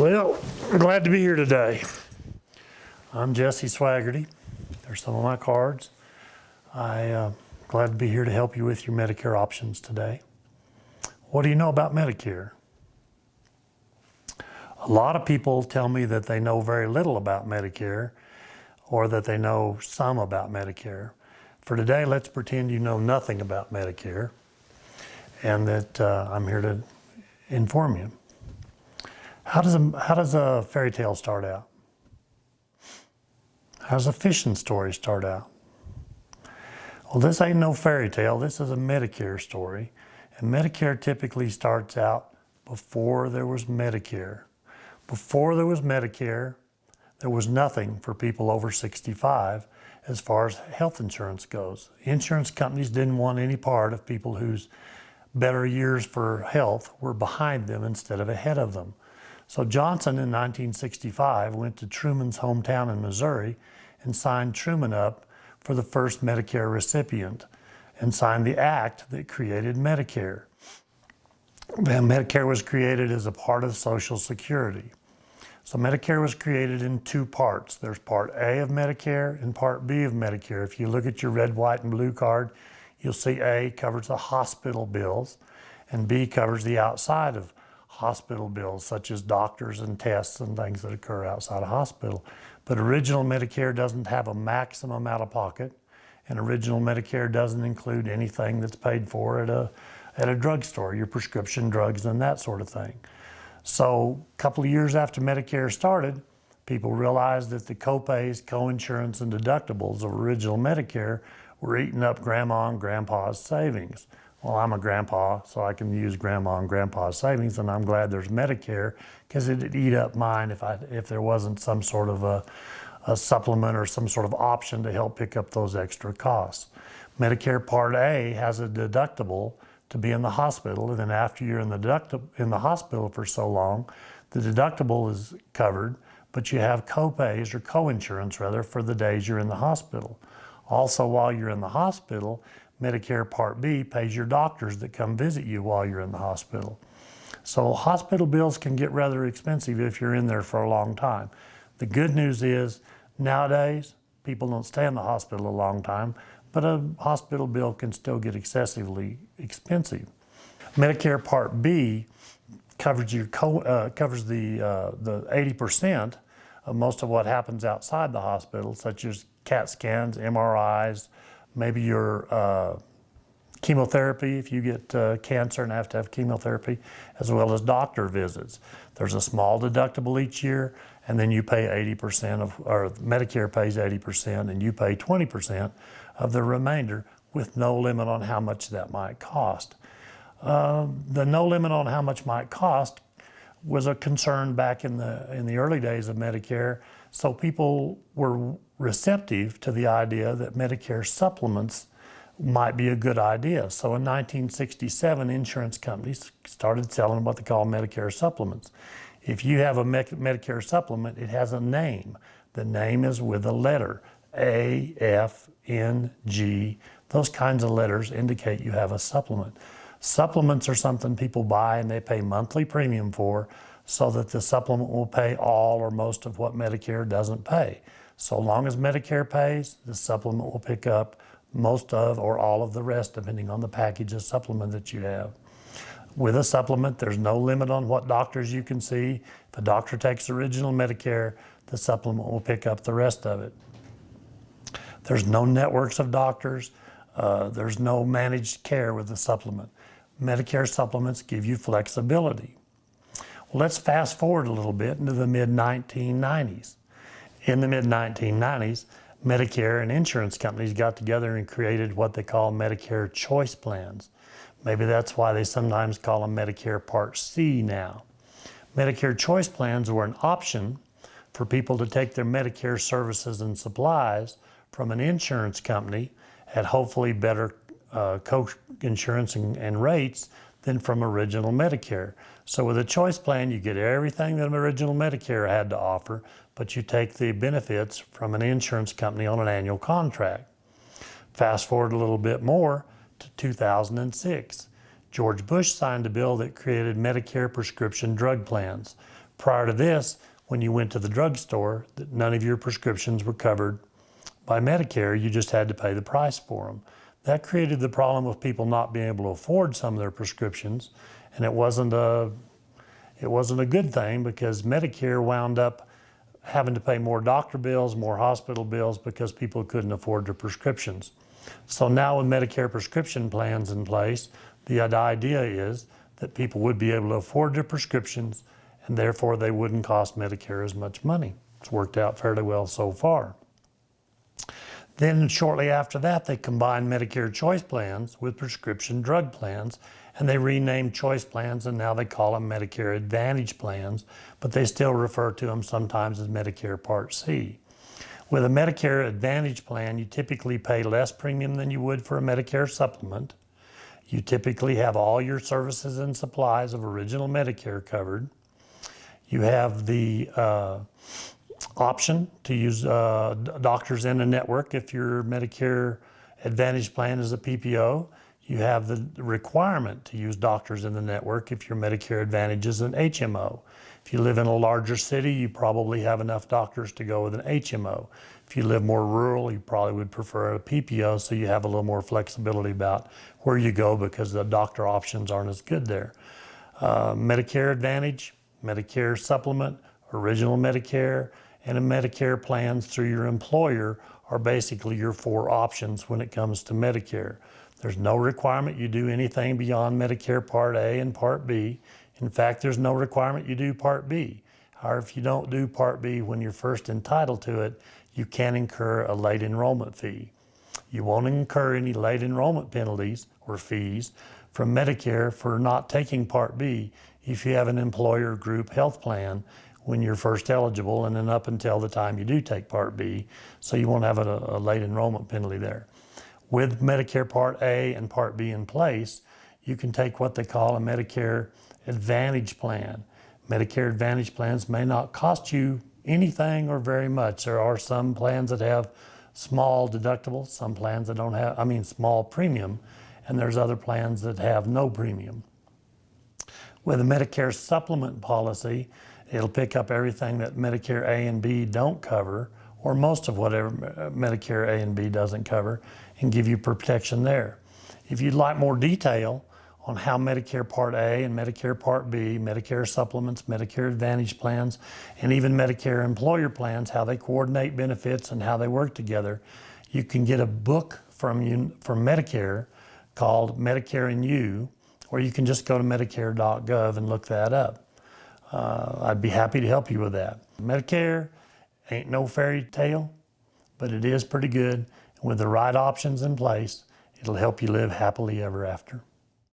Well, I'm glad to be here today. I'm Jesse Swaggerty. There's some of my cards. I'm glad to be here to help you with your Medicare options today. What do you know about Medicare? A lot of people tell me that they know very little about Medicare or that they know some about Medicare. For today, let's pretend you know nothing about Medicare and that I'm here to inform you. How does a fairy tale start out? How does a fishing story start out? Well, this ain't no fairy tale. This is a Medicare story. And Medicare typically starts out before there was Medicare. Before there was Medicare, there was nothing for people over 65 as far as health insurance goes. Insurance companies didn't want any part of people whose better years for health were behind them instead of ahead of them. So Johnson in 1965 went to Truman's hometown in Missouri and signed Truman up for the first Medicare recipient and signed the act that created Medicare. And Medicare was created as a part of Social Security. So Medicare was created in two parts. There's Part A of Medicare and Part B of Medicare. If you look at your red, white, and blue card, you'll see A covers the hospital bills and B covers the outside of hospital bills, such as doctors and tests and things that occur outside a hospital. But original Medicare doesn't have a maximum out of pocket, and original Medicare doesn't include anything that's paid for at a drugstore, your prescription drugs and that sort of thing. So a couple of years after Medicare started, people realized that the copays, coinsurance, and deductibles of original Medicare were eating up grandma and grandpa's savings. Well, I'm a grandpa, so I can use grandma and grandpa's savings, and I'm glad there's Medicare because it'd eat up mine if there wasn't some sort of a supplement or some sort of option to help pick up those extra costs. Medicare Part A has a deductible to be in the hospital, and then after you're in the hospital for so long, the deductible is covered, but you have copays or coinsurance rather for the days you're in the hospital. Also, while you're in the hospital, Medicare Part B pays your doctors that come visit you while you're in the hospital. So hospital bills can get rather expensive if you're in there for a long time. The good news is nowadays people don't stay in the hospital a long time, but a hospital bill can still get excessively expensive. Medicare Part B covers the 80% of most of what happens outside the hospital, such as CAT scans, MRIs, maybe your chemotherapy if you get cancer and have to have chemotherapy, as well as doctor visits. There's a small deductible each year, and then you pay 80% or Medicare pays 80%, and you pay 20% of the remainder with no limit on how much that might cost. The no limit on how much might cost was a concern back in the early days of Medicare, so people were receptive to the idea that Medicare supplements might be a good idea. So in 1967, insurance companies started selling what they call Medicare supplements. If you have a Medicare supplement, it has a name. The name is with a letter, A, F, N, G. Those kinds of letters indicate you have a supplement. Supplements are something people buy and they pay monthly premium for so that the supplement will pay all or most of what Medicare doesn't pay. So long as Medicare pays, the supplement will pick up most of or all of the rest depending on the package of supplement that you have. With a supplement, there's no limit on what doctors you can see. If a doctor takes original Medicare, the supplement will pick up the rest of it. There's no networks of doctors. There's no managed care with the supplement. Medicare supplements give you flexibility. Well, let's fast forward a little bit into the mid-1990s. In the mid-1990s, Medicare and insurance companies got together and created what they call Medicare choice plans. Maybe that's why they sometimes call them Medicare Part C now. Medicare choice plans were an option for people to take their Medicare services and supplies from an insurance company at hopefully better co-insurance and rates than from original Medicare. So with a choice plan, you get everything that original Medicare had to offer, but you take the benefits from an insurance company on an annual contract. Fast forward a little bit more to 2006. George Bush signed a bill that created Medicare prescription drug plans. Prior to this, when you went to the drugstore, none of your prescriptions were covered by Medicare. You just had to pay the price for them. That created the problem of people not being able to afford some of their prescriptions, and it wasn't a good thing, because Medicare wound up having to pay more doctor bills, more hospital bills, because people couldn't afford their prescriptions. So now with Medicare prescription plans in place, the idea is that people would be able to afford their prescriptions, and therefore they wouldn't cost Medicare as much money. It's worked out fairly well so far. Then shortly after that, they combined Medicare choice plans with prescription drug plans, and they renamed choice plans, and now they call them Medicare Advantage plans, but they still refer to them sometimes as Medicare Part C. With a Medicare Advantage plan, you typically pay less premium than you would for a Medicare supplement. You typically have all your services and supplies of original Medicare covered. You have the option to use doctors in a network if your Medicare Advantage plan is a PPO. You have the requirement to use doctors in the network if your Medicare Advantage is an HMO. If you live in a larger city, you probably have enough doctors to go with an HMO. If you live more rural, you probably would prefer a PPO, so you have a little more flexibility about where you go, because the doctor options aren't as good there. Medicare Advantage, Medicare Supplement, Original Medicare, and a Medicare plans through your employer are basically your 4 options when it comes to Medicare. There's no requirement you do anything beyond Medicare Part A and Part B. In fact, there's no requirement you do Part B. However, if you don't do Part B when you're first entitled to it, you can incur a late enrollment fee. You won't incur any late enrollment penalties or fees from Medicare for not taking Part B if you have an employer group health plan when you're first eligible, and then up until the time you do take Part B, so you won't have a late enrollment penalty there. With Medicare Part A and Part B in place, you can take what they call a Medicare Advantage plan. Medicare Advantage plans may not cost you anything or very much. There are some plans that have small deductibles, some plans that don't have, small premium, and there's other plans that have no premium. With a Medicare supplement policy, it'll pick up everything that Medicare A and B don't cover, or most of whatever Medicare A and B doesn't cover, and give you protection there. If you'd like more detail on how Medicare Part A and Medicare Part B, Medicare supplements, Medicare Advantage plans, and even Medicare employer plans, how they coordinate benefits and how they work together, you can get a book from Medicare called Medicare and You, or you can just go to medicare.gov and look that up. I'd be happy to help you with that. Medicare ain't no fairy tale, but it is pretty good. And with the right options in place, it'll help you live happily ever after.